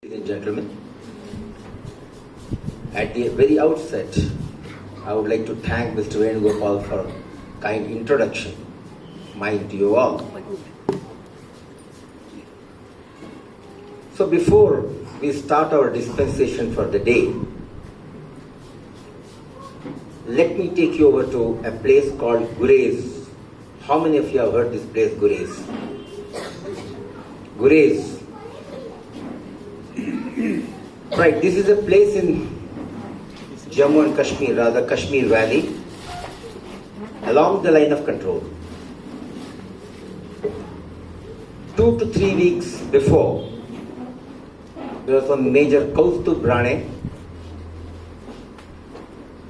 Ladies and gentlemen, at the very outset, I would like to thank Mr. Venugopal for a kind introduction, mine to you all. So before we start our dispensation for the day, let me take you over to a place called Gurez. How many of you have heard this place, Gurez? Gurez. Right, this is a place in Jammu and Kashmir, rather Kashmir Valley, along the line of control. 2 to 3 weeks before, there was one Major Kaustubh Rane,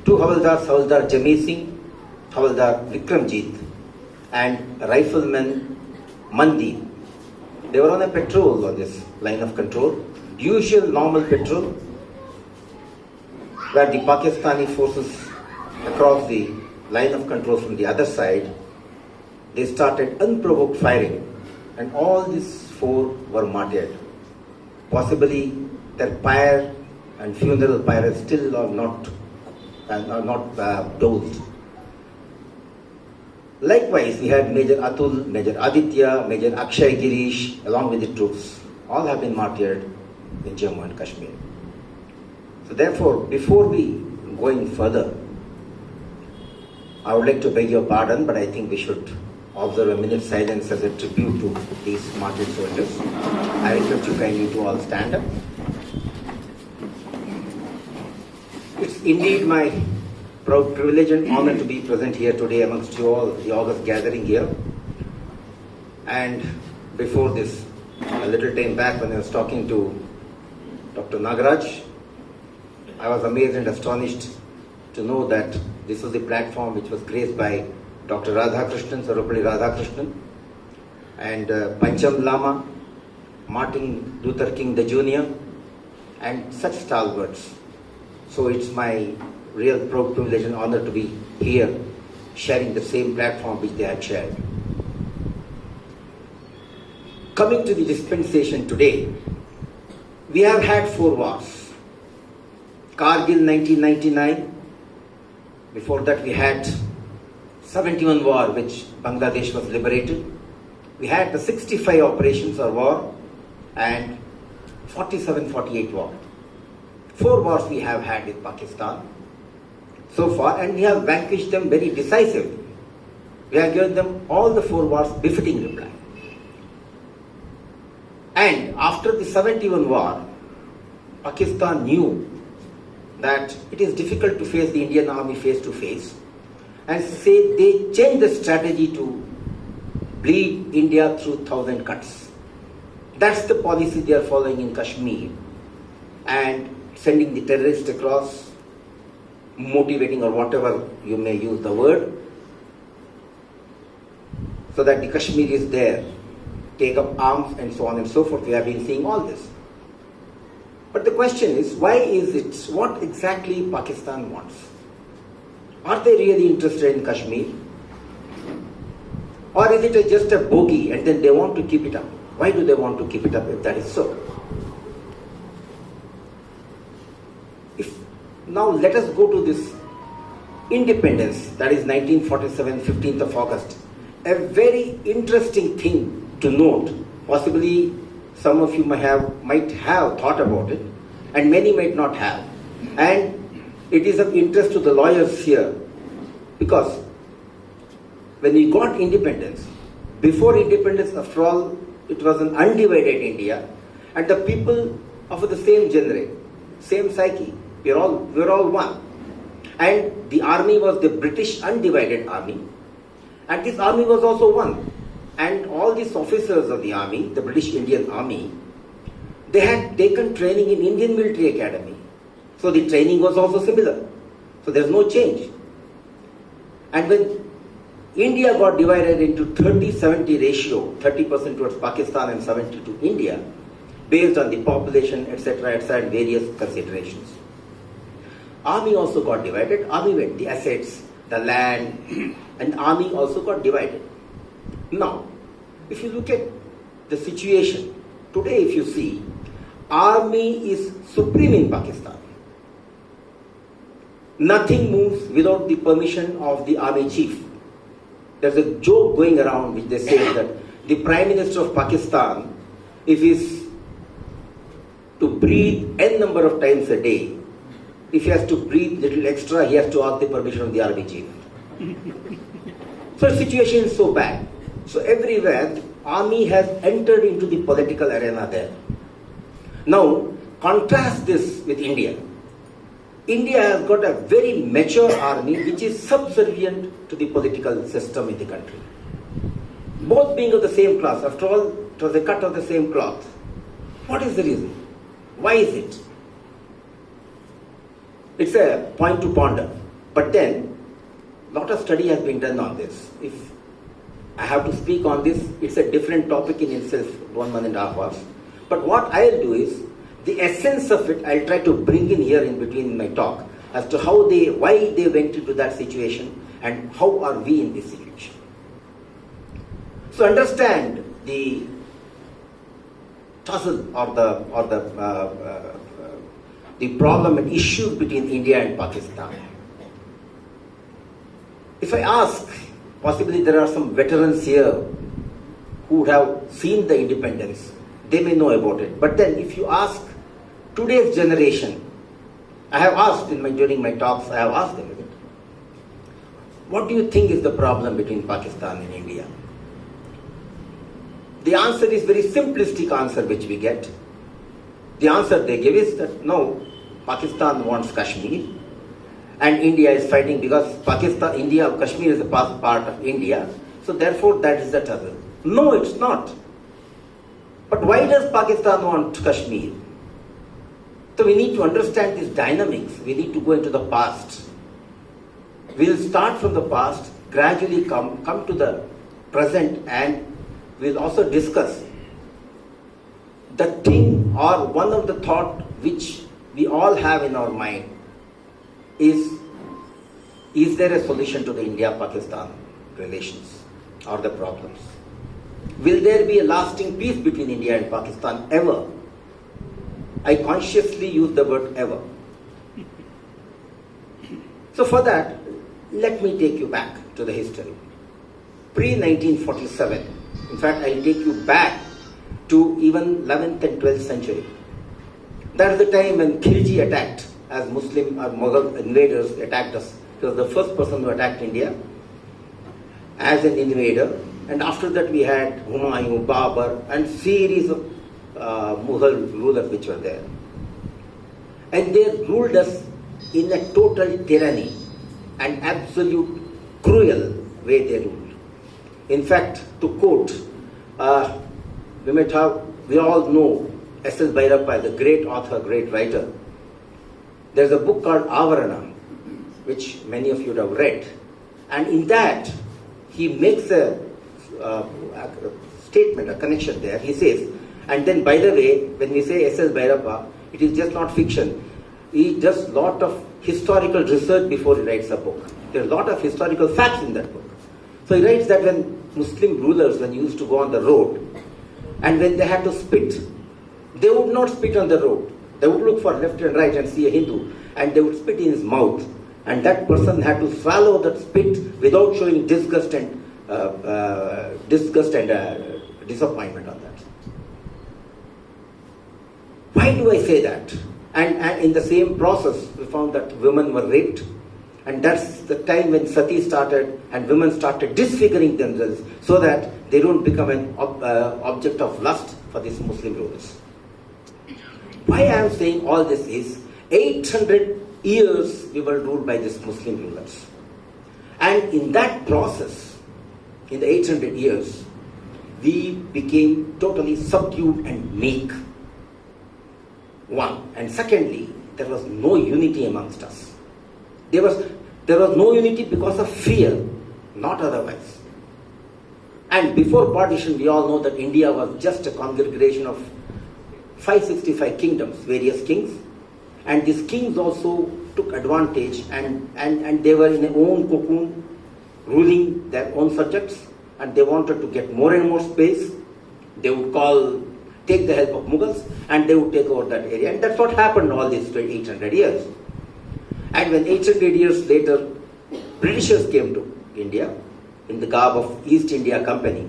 2 Havaldars, Havaldar Jami Singh, Havaldar Vikramjit, and Rifleman Mandi. They were on a patrol on this line of control. Usual normal patrol, where the Pakistani forces across the line of control from the other side, they started unprovoked firing, and all these 4 were martyred. Possibly their pyre and funeral pyre still are not dosed. Likewise, we had Major Atul, Major Aditya, Major Akshay Girish, along with the troops. All have been martyred in Jammu and Kashmir. So therefore, before we go in further, I would like to beg your pardon, but I think we should observe a minute's silence as a tribute to these martyred soldiers. I request you kindly to all stand up. It's indeed my proud privilege and honor to be present here today amongst you all, the august gathering here. And before this, a little time back when I was talking to Dr. Nagaraj, I was amazed and astonished to know that this was the platform which was graced by Dr. Radhakrishnan, Sarvapalli Radhakrishnan, and Pancham Lama, Martin Luther King the Jr., and such stalwarts. So it's my real proud privilege and honor to be here sharing the same platform which they had shared. Coming to the dispensation today, we have had 4 wars. Kargil 1999, before that we had 71 war which Bangladesh was liberated. We had the 65 operations or war and 47-48 war. 4 wars we have had with Pakistan so far, and we have vanquished them very decisively. We have given them all the 4 wars befitting reply. And after the 71 war, Pakistan knew that it is difficult to face the Indian army face to face, and they changed the strategy to bleed India through 1,000 cuts. That's the policy they are following in Kashmir, and sending the terrorists across, motivating or whatever you may use the word, so that the Kashmiris there take up arms and so on and so forth. We have been seeing all this. But the question is, why is it, what exactly Pakistan wants? Are they really interested in Kashmir? Or is it just a bogey and then they want to keep it up? Why do they want to keep it up if that is so? Now let us go to this independence, that is 1947, 15th of August. A very interesting thing to note, possibly some of you might have thought about it, and many might not have. And it is of interest to the lawyers here, because when we got independence, before independence, after all, it was an undivided India, and the people of the same genre, same psyche, we're all one. And the army was the British undivided army, and this army was also one. And all these officers of the army, the British Indian Army, they had taken training in Indian Military Academy. So the training was also similar. So there's no change. And when India got divided into 30-70 ratio, 30% towards Pakistan and 70 to India, based on the population, etc., and various considerations. Army also got divided. Army went the assets, the land, and army also got divided. Now, if you look at the situation, today if you see, army is supreme in Pakistan. Nothing moves without the permission of the army chief. There's a joke going around which they say that the Prime Minister of Pakistan, if he's to breathe n number of times a day, if he has to breathe little extra, he has to ask the permission of the army chief. So the situation is so bad. So everywhere, the army has entered into the political arena there. Now, contrast this with India. India has got a very mature army which is subservient to the political system in the country. Both being of the same class. After all, it was a cut of the same cloth. What is the reason? Why is it? It's a point to ponder. But then, a lot of study has been done on this. If I have to speak on this, it's a different topic in itself, 1.5 hours. But what I'll do is, the essence of it, I'll try to bring in here in between my talk as to why they went into that situation and how are we in this situation. So understand the tussle or the problem and issues between India and Pakistan. If I ask, possibly there are some veterans here who would have seen the independence, they may know about it. But then if you ask today's generation, I have asked during my talks, I have asked them, what do you think is the problem between Pakistan and India? The answer is very simplistic answer which we get. The answer they give is that no, Pakistan wants Kashmir and India is fighting because Kashmir is a part of India, so therefore that is the trouble. No, it's not. But why does Pakistan want Kashmir? So we need to understand these dynamics. We need to go into the past. We'll start from the past, gradually come to the present, and we'll also discuss the thing or one of the thought which we all have in our mind is there a solution to the India-Pakistan relations or the problems? Will there be a lasting peace between India and Pakistan ever? I consciously use the word ever. So for that, let me take you back to the history. Pre-1947, in fact, I'll take you back to even 11th and 12th century. That's the time when Khilji attacked, as Muslim or Mughal invaders attacked us. He was the first person who attacked India as an invader. And after that we had Humayun, Babur and series of Mughal rulers which were there. And they ruled us in a total tyranny and absolute cruel way they ruled. In fact, to quote, we all know S.S. Bhairappa, the great author, great writer. There's a book called Avarana, which many of you would have read. And in that, he makes a statement, a connection there. He says, and then by the way, when we say S.S. Bhairappa, it is just not fiction. He does a lot of historical research before he writes a book. There are a lot of historical facts in that book. So he writes that when Muslim rulers, when used to go on the road, and when they had to spit, they would not spit on the road. They would look for left and right and see a Hindu, and they would spit in his mouth. And that person had to swallow that spit without showing disgust and disappointment on that. Why do I say that? And in the same process, we found that women were raped. And that's the time when Sati started and women started disfiguring themselves so that they don't become an object of lust for these Muslim rulers. Why I am saying all this is 800 years we were ruled by these Muslim rulers. And in that process, in the 800 years, we became totally subdued and meek. One. And secondly, there was no unity amongst us. There was no unity because of fear, not otherwise. And before partition, we all know that India was just a congregation of 565 kingdoms, various kings. And these kings also took advantage and they were in their own cocoon, ruling their own subjects, and they wanted to get more and more space. They would take the help of Mughals, and they would take over that area. And that's what happened all these 800 years. And when 800 years later, Britishers came to India in the garb of East India Company.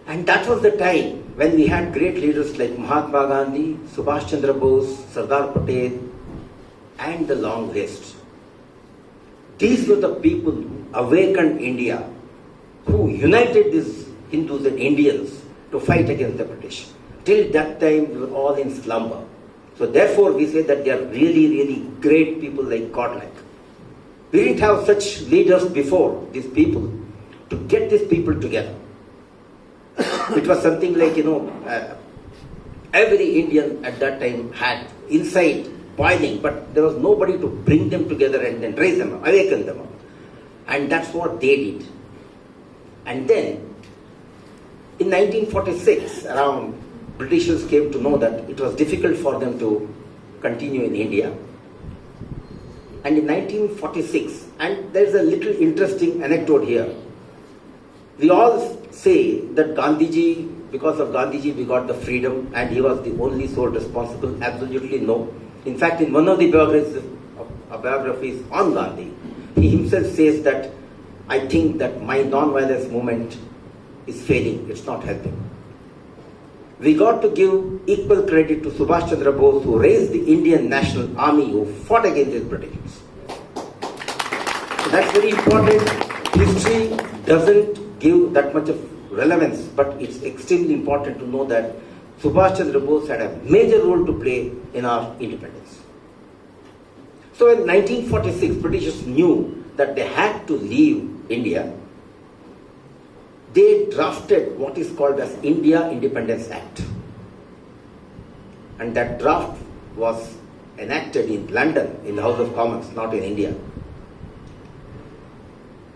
And that was the time when we had great leaders like Mahatma Gandhi, Subhash Chandra Bose, Sardar Patel, and the long list. These were the people who awakened India, who united these Hindus and Indians to fight against the British. Till that time, we were all in slumber. So therefore, we say that they are really, really great people like godlike. We didn't have such leaders before, these people, to get these people together. It was something like, every Indian at that time had inside boiling, but there was nobody to bring them together and then raise them up, awaken them up. And that's what they did. And then, in 1946, around, Britishers came to know that it was difficult for them to continue in India. And in 1946, and there's a little interesting anecdote here. We all say that Gandhiji, because of Gandhiji, we got the freedom and he was the only soul responsible. Absolutely no. In fact, in one of the biographies on Gandhi, he himself says that I think that my non-violence movement is failing, it's not helping. We got to give equal credit to Subhash Chandra Bose, who raised the Indian National Army, who fought against the Britishers. So that's very important. History doesn't give that much of relevance, but it's extremely important to know that Subhash Chandra Bose had a major role to play in our independence. So in 1946, Britishers knew that they had to leave India. They drafted what is called as India Independence Act. And that draft was enacted in London, in the House of Commons, not in India.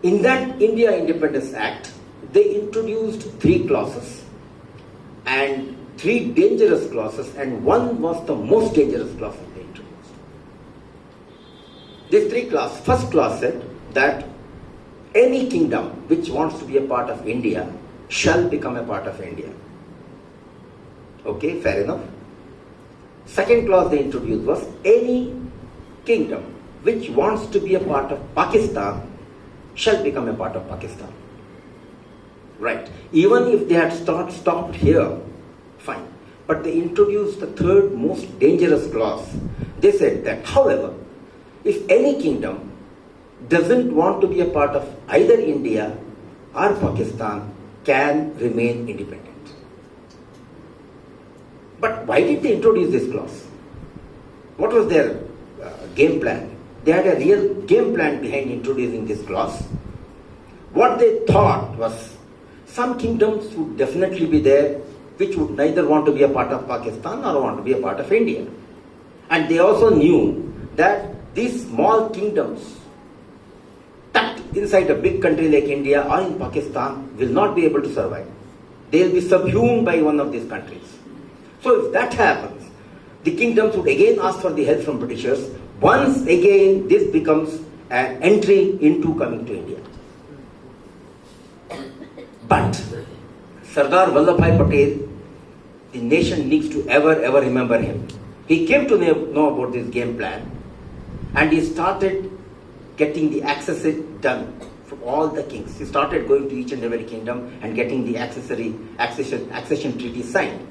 In that India Independence Act, they introduced 3 clauses and 3 dangerous clauses, and one was the most dangerous clause they introduced. These 3 clauses, first clause said that any kingdom which wants to be a part of India shall become a part of India. Okay, fair enough. Second clause they introduced was any kingdom which wants to be a part of Pakistan shall become a part of Pakistan. Right. Even if they had stopped here, fine. But they introduced the third most dangerous clause. They said that, however, if any kingdom doesn't want to be a part of either India or Pakistan, can remain independent. But why did they introduce this clause? What was their game plan? They had a real game plan behind introducing this clause. What they thought was some kingdoms would definitely be there which would neither want to be a part of Pakistan nor want to be a part of India. And they also knew that these small kingdoms tucked inside a big country like India or in Pakistan will not be able to survive. They will be subsumed by one of these countries. So if that happens, the kingdoms would again ask for the help from Britishers. Once again, this becomes an entry into coming to India. But Sardar Vallabhbhai Patel, the nation needs to ever remember him. He came to know about this game plan and he started getting the access done for all the kings. He started going to each and every kingdom and getting the accession treaty signed.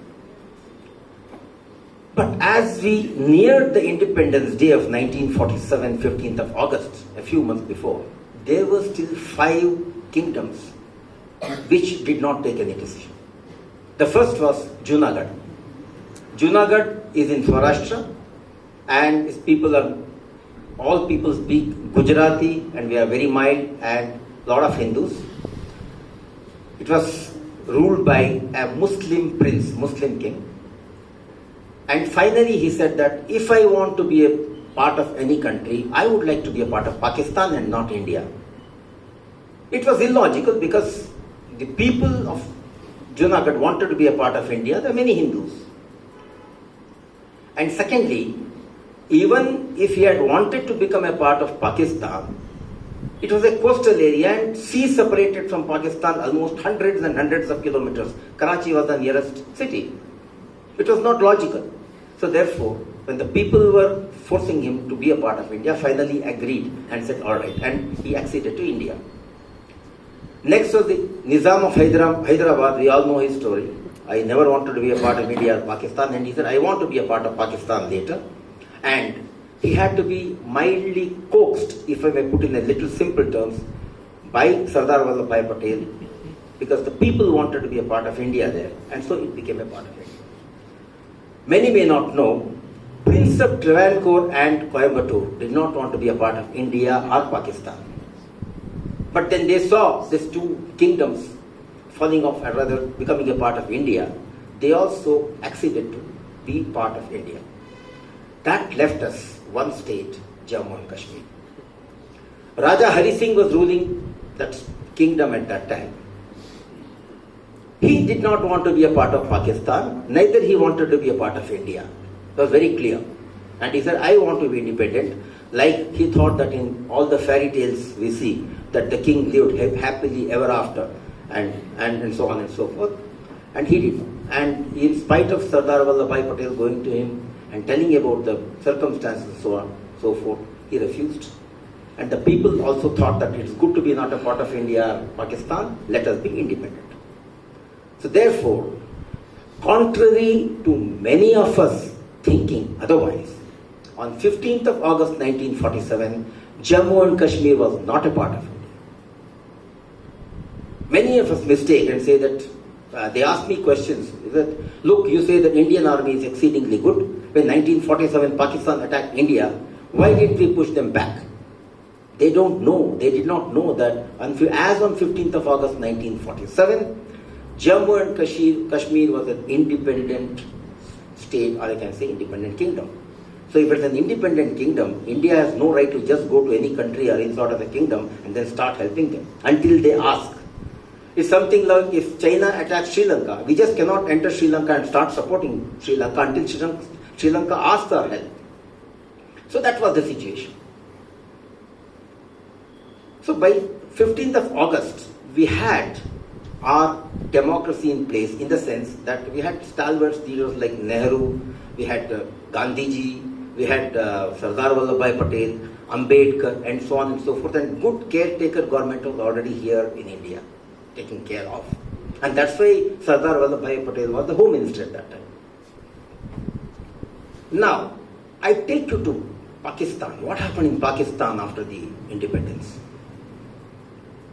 But as we neared the Independence Day of 1947, 15th of August, a few months before, there were still 5 kingdoms which did not take any decision. The first was Junagadh. Junagadh is in Maharashtra and all people speak Gujarati and we are very mild and a lot of Hindus. It was ruled by a Muslim prince, Muslim king. And finally he said that if I want to be a part of any country, I would like to be a part of Pakistan and not India. It was illogical because the people of Junagadh wanted to be a part of India. There are many Hindus. And secondly, even if he had wanted to become a part of Pakistan, it was a coastal area and sea separated from Pakistan almost hundreds and hundreds of kilometers. Karachi was the nearest city. It was not logical. So therefore, when the people were forcing him to be a part of India, finally agreed and said, all right, and he acceded to India. Next was the Nizam of Hyderabad. We all know his story. I never wanted to be a part of India or Pakistan, and he said, I want to be a part of Pakistan later. And he had to be mildly coaxed, if I may put in a little simple terms, by Sardar Vallabhbhai Patel, because the people wanted to be a part of India there, and so it became a part of India. Many may not know, Prince of Travancore and Coimbatore did not want to be a part of India or Pakistan. But then they saw these two kingdoms falling off and rather becoming a part of India. They also acceded to be part of India. That left us one state, Jammu and Kashmir. Raja Hari Singh was ruling that kingdom at that time. He did not want to be a part of Pakistan, neither he wanted to be a part of India. It was very clear. And he said, I want to be independent, like he thought that in all the fairy tales we see, that the king lived happily ever after, and so on and so forth. And he did. And in spite of Sardar Vallabhbhai Patel going to him and telling about the circumstances and so on, so forth, he refused. And the people also thought that it's good to be not a part of India or Pakistan, let us be independent. So therefore, contrary to many of us thinking otherwise, on 15th of August 1947, Jammu and Kashmir was not a part of India. Many of us mistake and say that, they ask me questions, that, look, you say that Indian army is exceedingly good. When 1947 Pakistan attacked India, why didn't we push them back? They don't know, they did not know that as on 15th of August 1947, Jammu and Kashmir was an independent state, or I can say independent kingdom. So if it's an independent kingdom, India has no right to just go to any country or any sort of a kingdom and then start helping them until they ask. It's something like if China attacks Sri Lanka, we just cannot enter Sri Lanka and start supporting Sri Lanka until Sri Lanka asks our help. So that was the situation. So by 15th of August, we had our democracy in place, in the sense that we had stalwart leaders like Nehru, we had Gandhiji, we had Sardar Vallabhbhai Patel, Ambedkar, and so on and so forth, and good caretaker government was already here in India, taken care of. And that's why Sardar Vallabhbhai Patel was the Home Minister at that time. Now, I take you to Pakistan. What happened in Pakistan after the independence?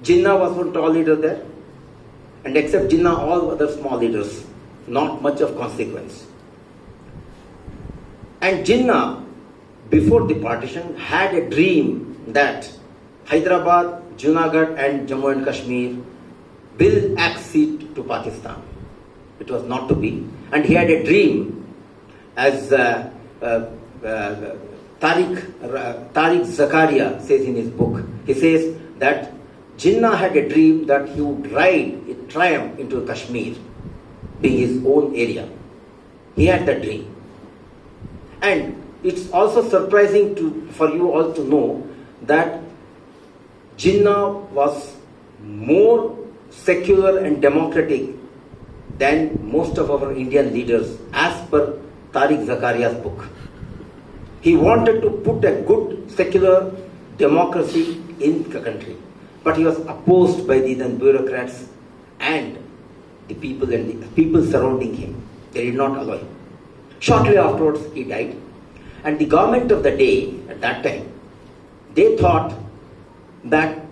Jinnah was one tall leader there, and except Jinnah, all other small leaders, not much of consequence. And Jinnah, before the partition, had a dream that Hyderabad, Junagadh and Jammu and Kashmir will accede to Pakistan. It was not to be. And he had a dream, as Tariq Zakaria says in his book. He says that Jinnah had a dream that he would ride in triumph into Kashmir, being his own area. He had that dream. And it's also surprising for you all to know that Jinnah was more secular and democratic than most of our Indian leaders, as per Tariq Zakaria's book. He wanted to put a good secular democracy in the country, but he was opposed by the then bureaucrats and the people surrounding him. They did not allow him. Shortly afterwards, he died, and the government of the day at that time, they thought that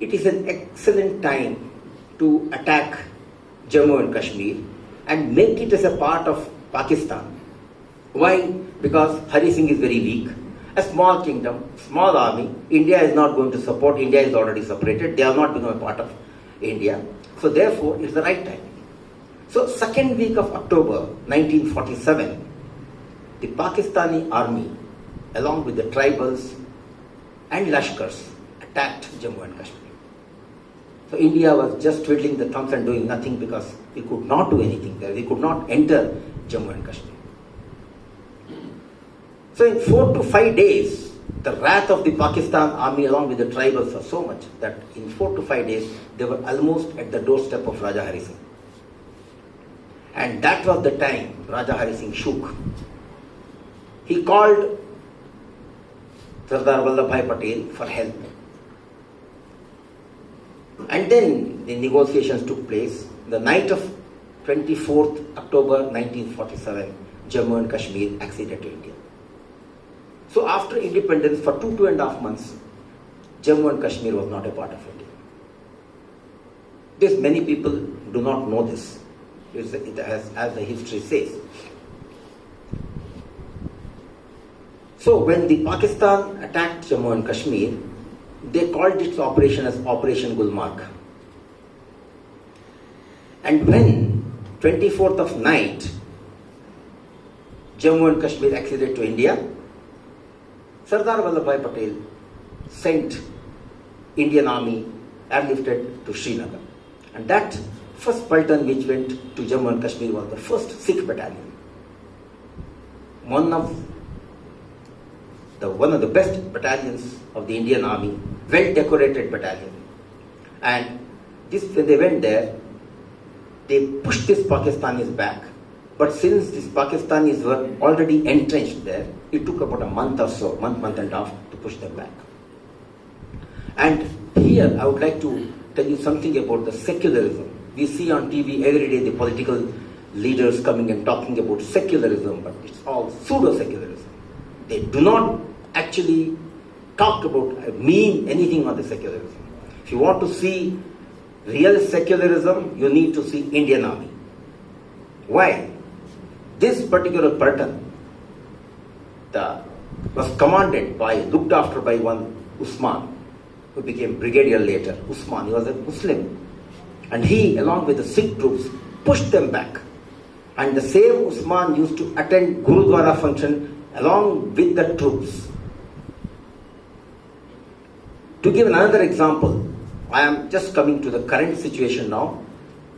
it is an excellent time to attack Jammu and Kashmir and make it as a part of Pakistan. Why? Because Hari Singh is very weak. A small kingdom, small army. India is not going to support. India is already separated. They are not become a part of India. So therefore, it's the right time. So second week of October 1947, the Pakistani army, along with the tribals and Lashkars, attacked Jammu and Kashmir. So India was just twiddling the thumbs and doing nothing because we could not do anything there. We could not enter Jammu and Kashmir. So in 4 to 5 days, the wrath of the Pakistan army along with the tribals was so much that in 4 to 5 days, they were almost at the doorstep of Raja Hari Singh. And that was the time Raja Hari Singh shook. He called Sardar Vallabhbhai Patel for help. And then the negotiations took place. The night of 24th October 1947, Jammu and Kashmir acceded to India. So after independence, for 2.5 months, Jammu and Kashmir was not a part of India. This many people do not know this, as the history says. So when the Pakistan attacked Jammu and Kashmir, they called its operation as Operation Gulmarg. And when 24th of night, Jammu and Kashmir acceded to India, Sardar Vallabhbhai Patel sent Indian Army airlifted to Srinagar. And that first platoon which went to Jammu and Kashmir was the 1st Sikh Battalion. One of the best battalions of the Indian Army, well decorated battalion. And when they went there, they pushed these Pakistanis back. But since these Pakistanis were already entrenched there, it took about a month or so, month and a half to push them back. And here I would like to tell you something about the secularism. We see on TV every day the political leaders coming and talking about secularism, but it's all pseudo-secularism. They do not actually talk about, mean anything on the secularism. If you want to see real secularism, you need to see Indian Army. Why? This particular platoon was commanded looked after by one Usman, who became brigadier later. Usman, he was a Muslim. And he, along with the Sikh troops, pushed them back. And the same Usman used to attend Gurudwara function along with the troops. To give another example, I am just coming to the current situation now.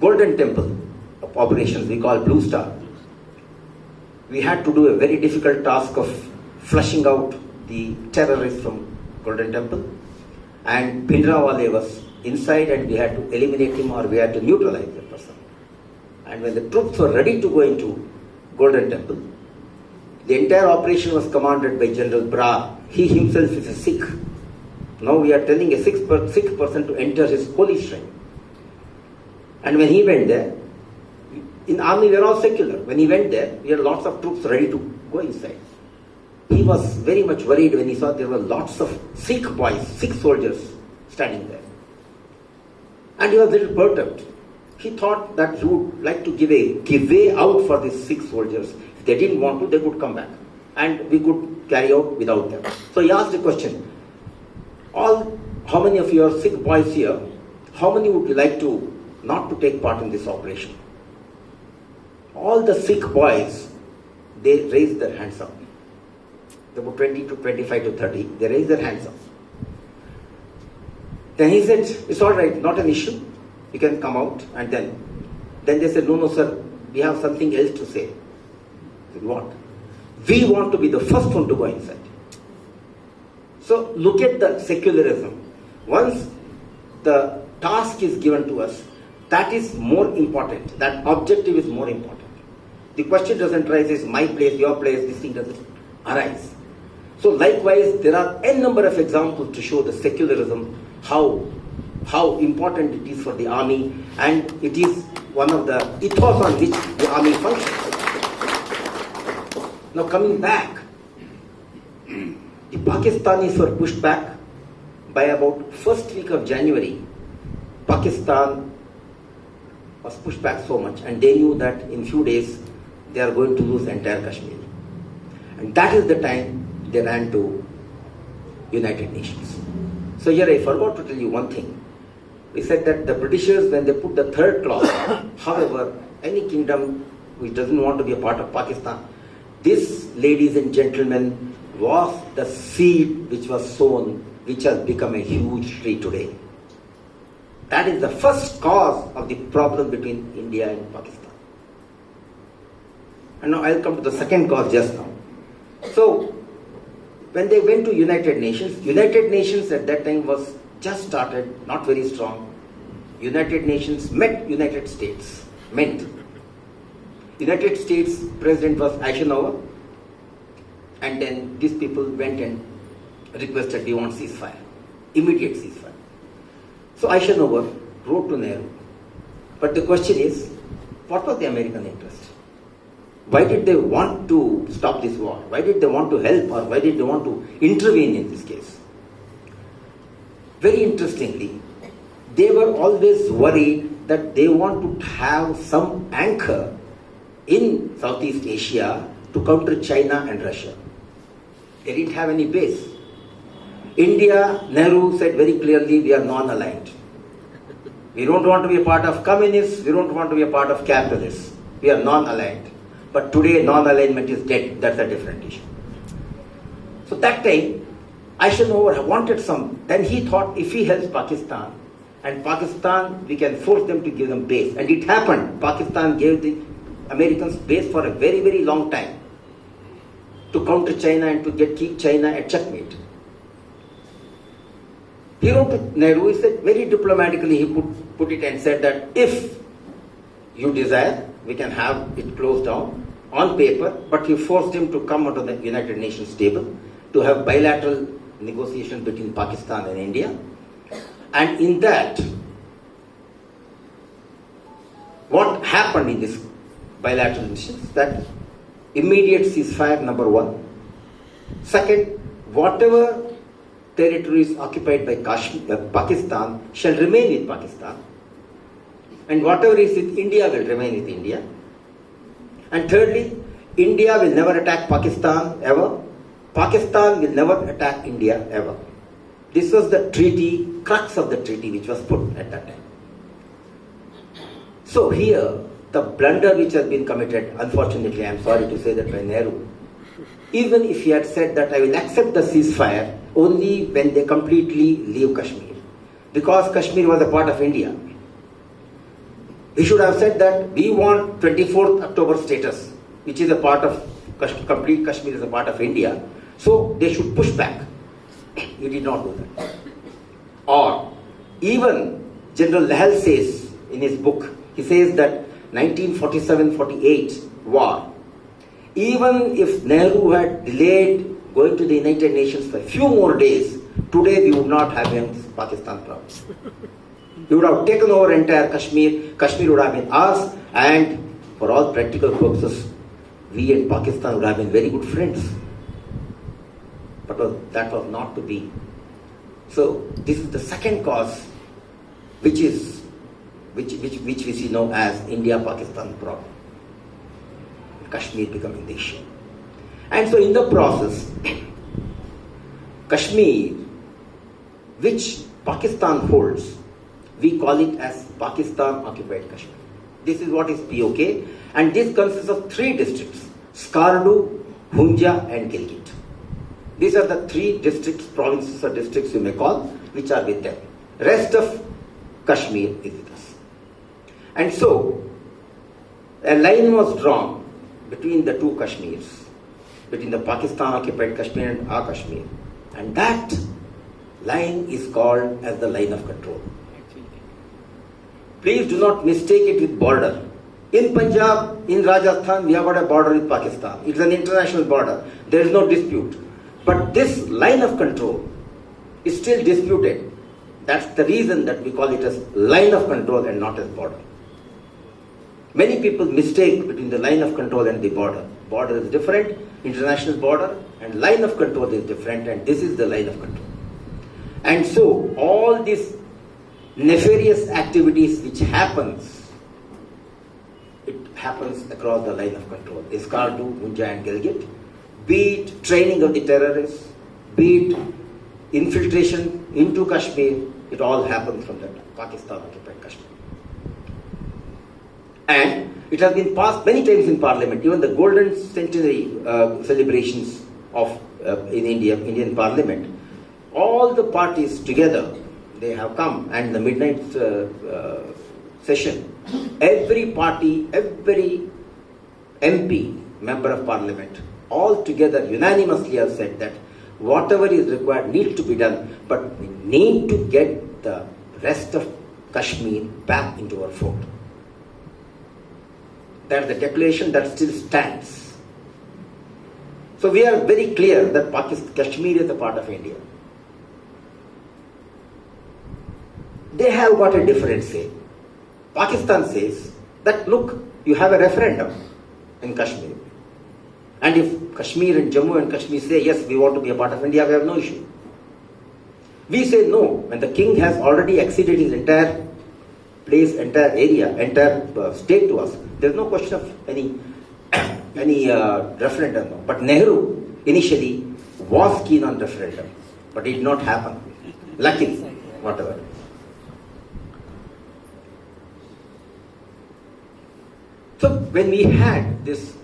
Golden Temple of operations we call Blue Star. We had to do a very difficult task of flushing out the terrorists from Golden Temple. And Bhindranwale was inside and we had to eliminate him or we had to neutralize the person. And when the troops were ready to go into Golden Temple, the entire operation was commanded by General Brar. He himself is a Sikh. Now we are telling a Sikh person to enter his holy shrine. And when he went there, in army we are all secular. When he went there, we had lots of troops ready to go inside. He was very much worried when he saw there were lots of Sikh boys, Sikh soldiers standing there. And he was a little perturbed. He thought that he would like to give way out for these Sikh soldiers. If they didn't want to, they could come back. And we could carry out without them. So he asked a question. How many of you are Sikh boys here? How many would you like to not to take part in this operation? All the Sikh boys, they raised their hands up. About 20 to 25 to 30, they raised their hands up. Then he said, it's all right, not an issue. You can come out. And then they said, no, sir, we have something else to say. I said, what? We want to be the first one to go inside. So look at the secularism. Once the task is given to us, that is more important. That objective is more important. The question doesn't arise, is my place, your place, this thing doesn't arise. So likewise, there are n number of examples to show the secularism, how important it is for the army, and it is one of the ethos on which the army functions. Now coming back, the Pakistanis were pushed back by about first week of January. Pakistan was pushed back so much, and they knew that in few days they are going to lose entire Kashmir. And that is the time they ran to United Nations. So here I forgot to tell you one thing. We said that the Britishers, when they put the third clause, however, any kingdom which doesn't want to be a part of Pakistan, this, ladies and gentlemen, was the seed which was sown, which has become a huge tree today. That is the first cause of the problem between India and Pakistan. And now I'll come to the second cause just now. So, when they went to United Nations at that time was just started, not very strong. United Nations met United States, meant. United States President was Eisenhower, and then these people went and requested they want ceasefire, immediate ceasefire. So Eisenhower wrote to Nehru. But the question is, what was the American interest? Why did they want to stop this war? Why did they want to help, or why did they want to intervene in this case? Very interestingly, they were always worried that they want to have some anchor in Southeast Asia to counter China and Russia. They didn't have any base. India, Nehru said very clearly, we are non-aligned. We don't want to be a part of communists, we don't want to be a part of capitalists. We are non-aligned. But today non-alignment is dead. That's a different issue. So that time, Eisenhower wanted some. Then he thought if he helps Pakistan, and Pakistan, we can force them to give them base. And it happened. Pakistan gave the Americans base for a very, very long time to counter China and to keep China at checkmate. He wrote to Nehru, he said very diplomatically, he put it and said that if you desire, we can have it closed down on paper, but he forced him to come onto the United Nations table to have bilateral negotiations between Pakistan and India. And in that, what happened in this bilateral missions? That immediate ceasefire, number one. Second, whatever territories occupied by Pakistan shall remain with Pakistan, and whatever is with India will remain with India. And thirdly, India will never attack Pakistan ever. Pakistan will never attack India ever. This was the treaty, crux of the treaty which was put at that time. So here, the blunder which has been committed, unfortunately, I am sorry to say that by Nehru, even if he had said that I will accept the ceasefire only when they completely leave Kashmir, because Kashmir was a part of India. He should have said that we want 24th October status, which is a part of, complete Kashmir is a part of India, so they should push back. He did not do that. Or, even General Lahal says in his book, he says that 1947-48 war, even if Nehru had delayed going to the United Nations for a few more days, today we would not have any Pakistan problem. We would have taken over entire Kashmir, Kashmir would have been ours, and for all practical purposes, we and Pakistan would have been very good friends. But that was not to be. So this is the second cause, which we see now as India-Pakistan problem. Kashmir becoming the issue. And so in the process, Kashmir, which Pakistan holds, we call it as Pakistan occupied Kashmir. This is what is POK, and this consists of 3 districts, Skardu, Hunja and Gilgit. These are the 3 districts, provinces or districts you may call, which are with them. Rest of Kashmir is with us. And so, a line was drawn between the 2 Kashmirs, between the Pakistan occupied Kashmir and our Kashmir. And that line is called as the line of control. Please do not mistake it with border. In Punjab, in Rajasthan, we have got a border with Pakistan. It's an international border. There is no dispute. But this line of control is still disputed. That's the reason that we call it as line of control and not as border. Many people mistake between the line of control and the border. Border is different, international border, and line of control is different, and this is the line of control. And so, all these nefarious activities which happens, it happens across the line of control. Skardu, Hunja and Gilgit, be it training of the terrorists, be it infiltration into Kashmir, it all happens from the Pakistan occupied Kashmir. And it has been passed many times in Parliament, even the Golden Centenary celebrations of in Indian Parliament. All the parties together, they have come, and the midnight session, every party, every MP, member of Parliament, all together unanimously have said that whatever is required needs to be done, but we need to get the rest of Kashmir back into our fold. That's the declaration that still stands. So we are very clear that Kashmir is a part of India. They have got a different say. Pakistan says that, look, you have a referendum in Kashmir. And if Kashmir and Jammu and Kashmir say, yes, we want to be a part of India, we have no issue. We say no, when the king has already acceded his entire place, entire area, entire state to us. There's no question of any referendum. But Nehru initially was keen on referendum, but it did not happen. Luckily, whatever. So when we had this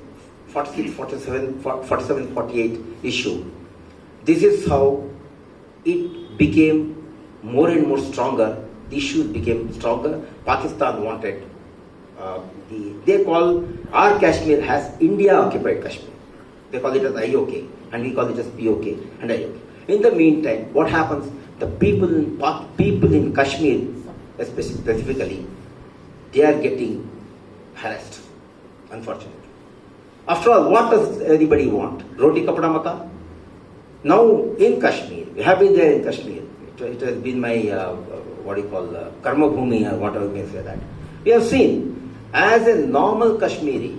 46, 47, 47, 48 issue, this is how it became more and more stronger. The issues became stronger. Pakistan wanted, they call our Kashmir as India occupied Kashmir. They call it as IOK, and we call it as POK and IOK. In the meantime, what happens? The people in Kashmir, specifically, they are getting harassed, unfortunately. After all, what does anybody want? Roti kapda maka? Now in Kashmir, we have been there in Kashmir. It has been my, karma bhumi or whatever you may say that. We have seen, as a normal Kashmiri,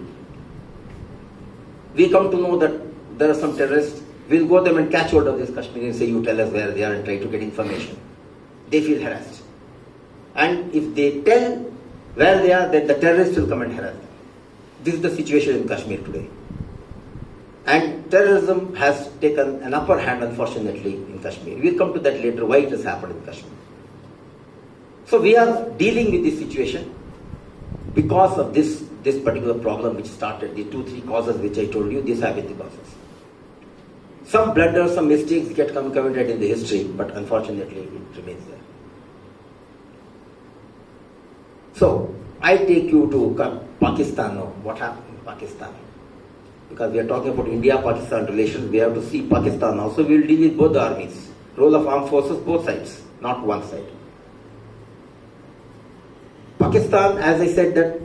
we come to know that there are some terrorists. We'll go them and catch hold of this Kashmiri and say, you tell us where they are, and try to get information. They feel harassed. And if they tell where they are, then the terrorists will come and harass them. This is the situation in Kashmir today. And terrorism has taken an upper hand, unfortunately, in Kashmir. We'll come to that later, why it has happened in Kashmir. So we are dealing with this situation because of this particular problem which started, the 2-3 causes which I told you, these have been the causes. Some blunders, some mistakes get committed in the history, but unfortunately it remains there. So, I take you to Pakistan now. What happened in Pakistan? Because we are talking about India-Pakistan relations, we have to see Pakistan now. So we will deal with both the armies. Role of armed forces, both sides, not one side. Pakistan, as I said, that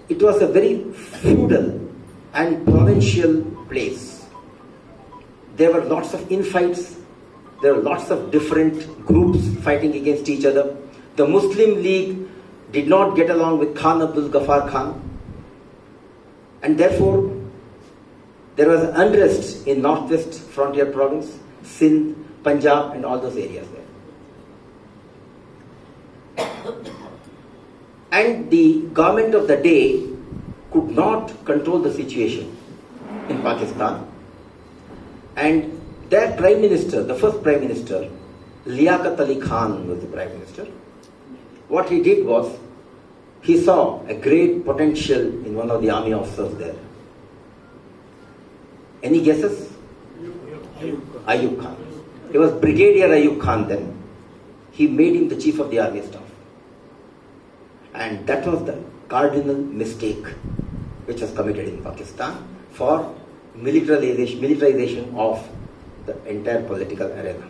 it was a very feudal and provincial place. There were lots of infights. There were lots of different groups fighting against each other. The Muslim League did not get along with Khan Abdul Ghaffar Khan. And therefore, there was unrest in northwest frontier province, Sindh, Punjab, and all those areas there. And the government of the day could not control the situation in Pakistan. And their prime minister, the first prime minister, Liaquat Ali Khan was the prime minister. What he did was, he saw a great potential in one of the army officers there. Any guesses? Ayub Khan. He was Brigadier Ayub Khan then. He made him the chief of the army staff. And that was the cardinal mistake which was committed in Pakistan for militarization of the entire political arena.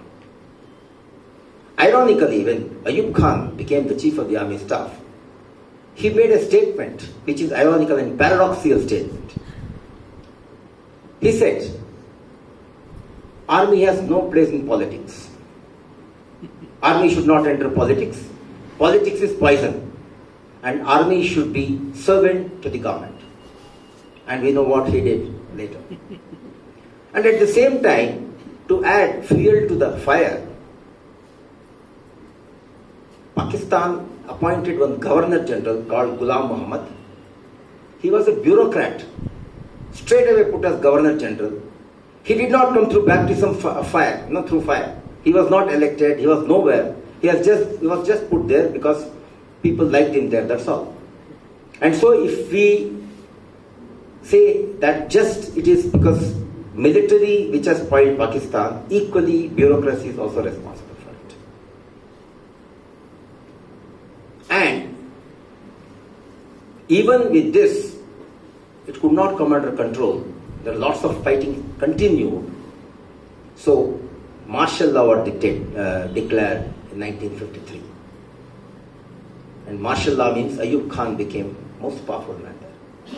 Ironically, when Ayub Khan became the chief of the army staff, he made a statement which is ironical and paradoxical statement. He said, army has no place in politics. Army should not enter politics. Politics is poison. And army should be servant to the government. And we know what he did later. And at the same time, to add fuel to the fire, Pakistan appointed one Governor General called Ghulam Muhammad. He was a bureaucrat, straight away put as Governor General. He did not come through baptism fire, not through fire. He was not elected, he was nowhere. He was just put there because people liked him there, that's all. And so if we say that just it is because military which has spoiled Pakistan, equally bureaucracy is also responsible for it. And even with this, it could not come under control. There are lots of fighting continued. So martial law was declared in 1953. And martial law means Ayub Khan became most powerful man there.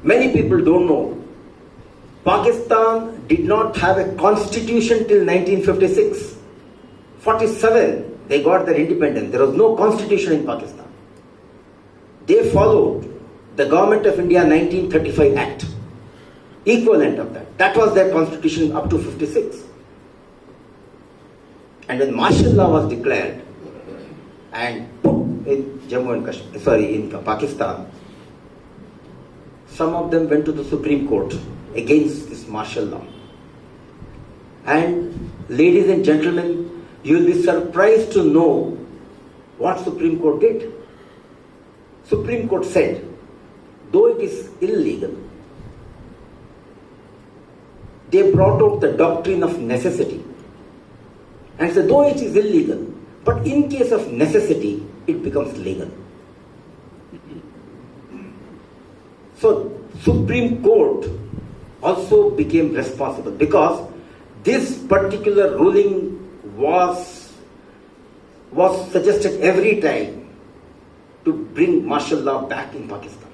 Many people don't know, Pakistan did not have a constitution till 1956. 47, they got their independence. There was no constitution in Pakistan. They followed the Government of India 1935 Act, equivalent of that. That was their constitution up to 56. And when martial law was declared and put in Jammu and Kashmir, in Pakistan, some of them went to the Supreme Court against this martial law. And ladies and gentlemen, you will be surprised to know what Supreme Court did. Supreme Court said, though it is illegal, they brought out the doctrine of necessity and said, though it is illegal, but in case of necessity, it becomes legal. So Supreme Court also became responsible because this particular ruling was suggested every time to bring martial law back in Pakistan.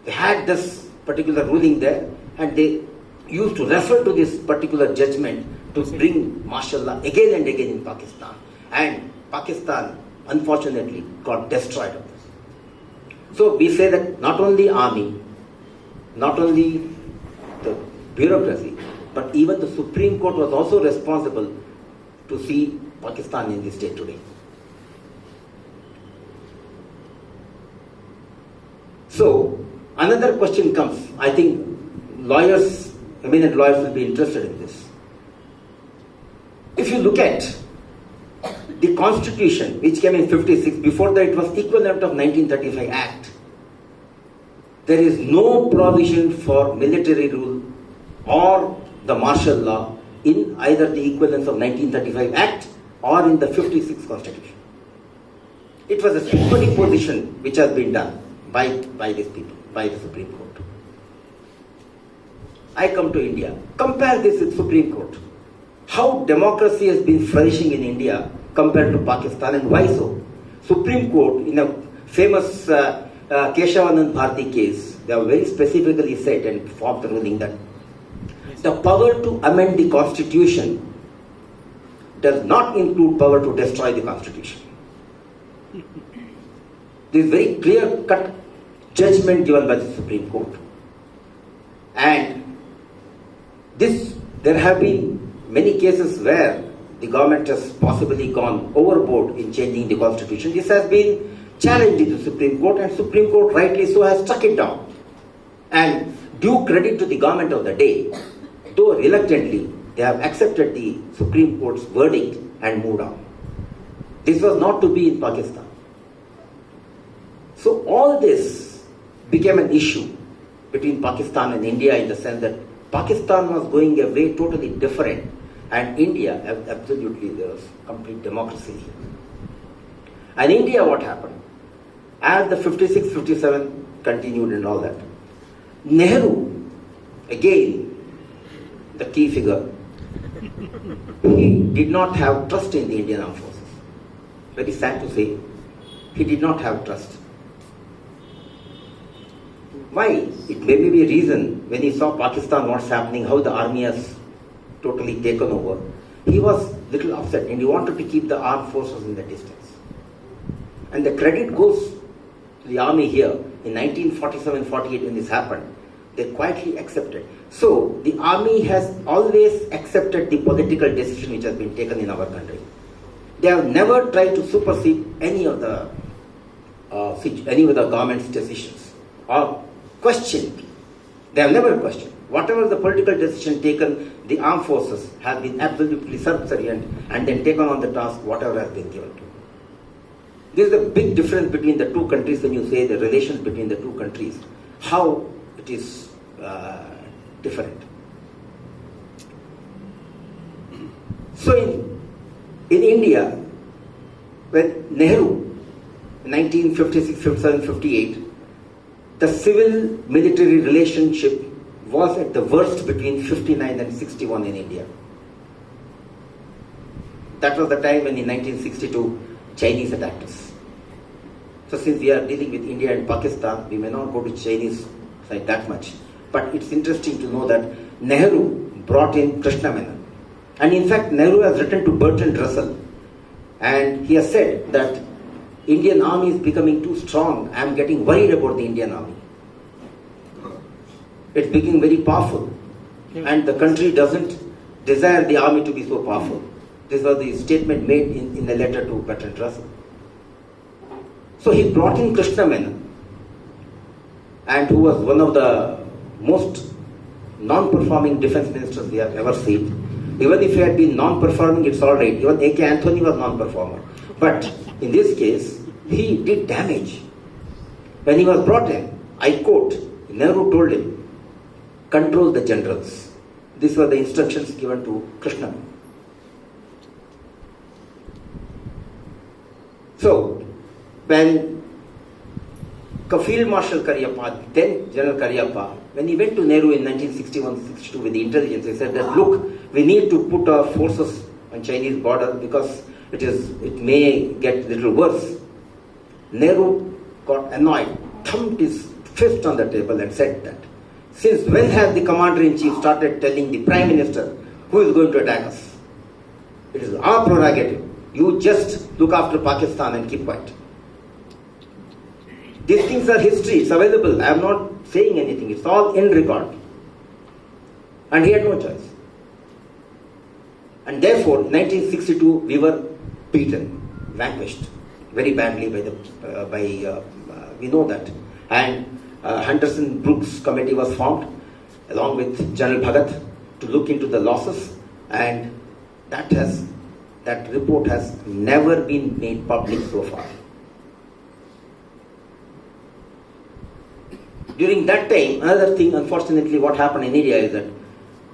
They had this particular ruling there and they used to refer to this particular judgment to bring martial law again and again in Pakistan. And Pakistan, unfortunately, got destroyed of this. So we say that not only army, not only the bureaucracy, but even the Supreme Court was also responsible to see Pakistan in this state today. So another question comes. I think eminent lawyers will be interested in this. If you look at the Constitution, which came in 56, before that it was equivalent of 1935 Act, there is no provision for military rule or the martial law in either the equivalence of 1935 Act or in the 56 Constitution. It was a symbolic position which has been done by these people, by the Supreme Court. I come to India. Compare this with Supreme Court. How democracy has been flourishing in India compared to Pakistan, and why so? Supreme Court, in a famous Keshavanand Bharti case, they have very specifically said and formed the ruling that the power to amend the Constitution does not include power to destroy the Constitution. This is very clear-cut judgment given by the Supreme Court. And there have been many cases where the government has possibly gone overboard in changing the Constitution. This has been challenged in the Supreme Court, and Supreme Court rightly so has struck it down. And due credit to the government of the day, though reluctantly, they have accepted the Supreme Court's verdict and moved on. This was not to be in Pakistan. So all this became an issue between Pakistan and India in the sense that Pakistan was going a way totally different, and India, absolutely, there was complete democracy here. And India, what happened? As the 56, 57 continued and all that, Nehru, again, the key figure, he did not have trust in the Indian armed forces. Very sad to say, he did not have trust. Why? It may be a reason when he saw Pakistan, what's happening, how the army has totally taken over. He was little upset and he wanted to keep the armed forces in the distance. And the credit goes to the army here. In 1947-48 when this happened, they quietly accepted. So the army has always accepted the political decision which has been taken in our country. They have never tried to supersede any of the government's decisions or questioned. They have never questioned. Whatever the political decision taken, the armed forces have been absolutely subservient and then taken on the task whatever has been given to them. This is the big difference between the two countries when you say the relations between the two countries, how it is different. So in India, when Nehru, 1956, 57, 58, the civil-military relationship was at the worst between 59 and 61 in India. That was the time when in 1962, Chinese attacked us. So since we are dealing with India and Pakistan, we may not go to Chinese side that much. But it's interesting to know that Nehru brought in Krishna Menon. And in fact, Nehru has written to Bertrand Russell, and he has said that Indian army is becoming too strong. I am getting worried about the Indian army. It's becoming very powerful. And the country doesn't desire the army to be so powerful. This was the statement made in a letter to Bertrand Russell. So he brought in Krishna Menon, and who was one of the most non-performing defense ministers we have ever seen. Even if he had been non-performing, it's all right. Even A.K. Anthony was non-performer. But in this case, he did damage. When he was brought in, I quote, Nehru told him, control the generals. These were the instructions given to Krishna. So, when Field Marshal Cariappa, then General Cariappa, when he went to Nehru in 1961-62 with the intelligence, he said that, look, we need to put our forces on Chinese border because it may get a little worse. Nehru got annoyed, thumped his fist on the table and said that, since when has the Commander-in-Chief started telling the Prime Minister who is going to attack us? It is our prerogative. You just look after Pakistan and keep quiet. These things are history, it's available. I am not saying anything, it's all in record. And he had no choice. And therefore, in 1962, we were beaten, vanquished very badly we know that. And Henderson Brooks committee was formed along with General Bhagat to look into the losses, and that report has never been made public so far. During that time, another thing, unfortunately, what happened in India is that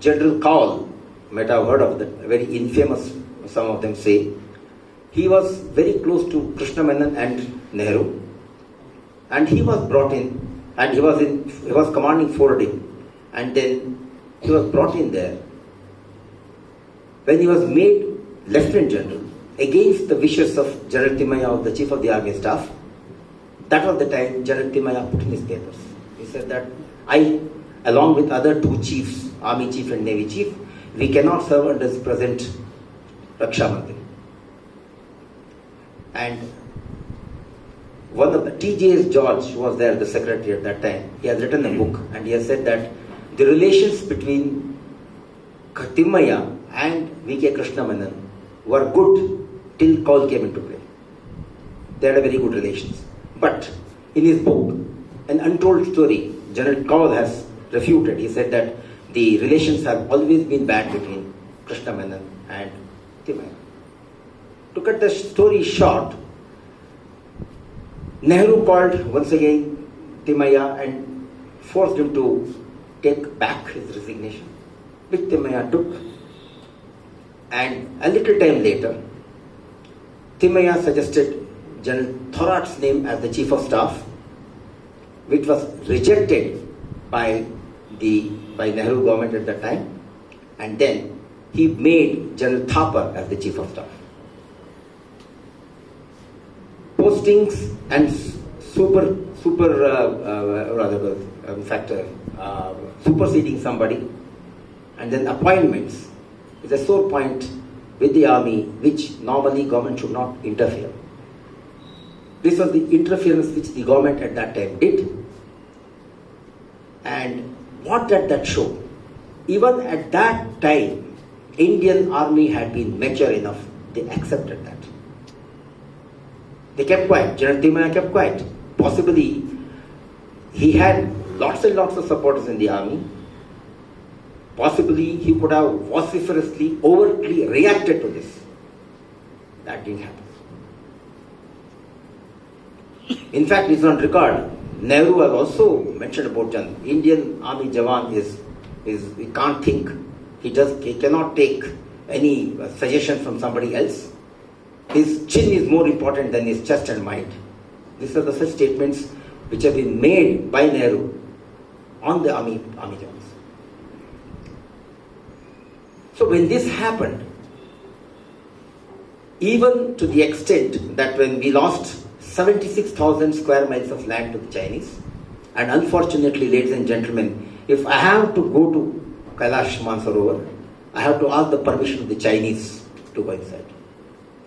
General Kaul, you might have heard of that, very infamous, some of them say, he was very close to Krishna Menon and Nehru, and he was brought in, and he was commanding forwarding, and then he was brought in there. When he was made Lieutenant General, against the wishes of General Timaya, the Chief of the Army Staff, that was the time General Timaya put in his papers. He said that I, along with other two chiefs, Army Chief and Navy Chief, we cannot serve under this present Raksha Mantri. And one of the T.J.S. George, who was there, the secretary at that time, he has written a book, and he has said that the relations between Timaya and V.K. Krishna Menon were good till Kaul came into play. They had a very good relations. But in his book, An Untold Story, General Kaul has refuted. He said that the relations have always been bad between Krishna Menon and Timaya. To cut the story short, Nehru called once again Timaya and forced him to take back his resignation, which Timaya took. And a little time later, Timaya suggested General Thorat's name as the Chief of Staff, which was rejected by Nehru government at that time, and then he made General Thapar as the Chief of Staff. Postings and superseding somebody, and then appointments is a sore point with the army, which normally government should not interfere. This was the interference which the government at that time did. And what did that show? Even at that time, Indian army had been mature enough, they accepted that. They kept quiet. General Timaya kept quiet. Possibly, he had lots and lots of supporters in the army. Possibly, he could have vociferously, overtly reacted to this. That didn't happen. In fact, it's on record. Nehru has also mentioned about Indian Army Jawan he can't think. He cannot take any suggestion from somebody else. His chin is more important than his chest and mind. These are the such statements which have been made by Nehru on the army Jawans. So when this happened, even to the extent that when we lost 76,000 square miles of land to the Chinese. And unfortunately, ladies and gentlemen, if I have to go to Kailash Mansarovar, I have to ask the permission of the Chinese to go inside.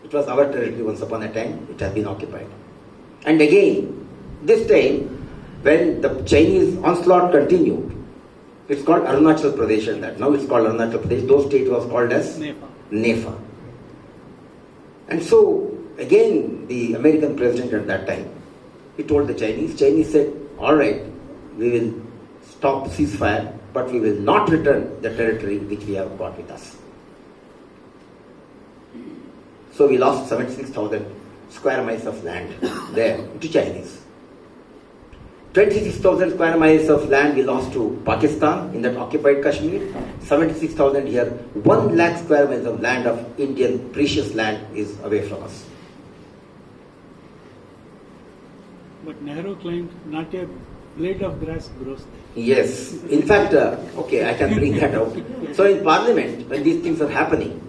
It was our territory once upon a time, it has been occupied. And again, this time, when the Chinese onslaught continued, it's called Arunachal Pradesh and that. Now it's called Arunachal Pradesh. Those state was called as Nepal. And so, again, the American president at that time, he told the Chinese said, all right, we will stop ceasefire, but we will not return the territory which we have got with us. So we lost 76,000 square miles of land there to Chinese. 26,000 square miles of land we lost to Pakistan in that occupied Kashmir. 76,000 here. 1 lakh square miles of land of Indian precious land is away from us. But Nehru claimed not a blade of grass grows there. Yes. In fact, okay, I can bring that out. So in Parliament, when these things are happening,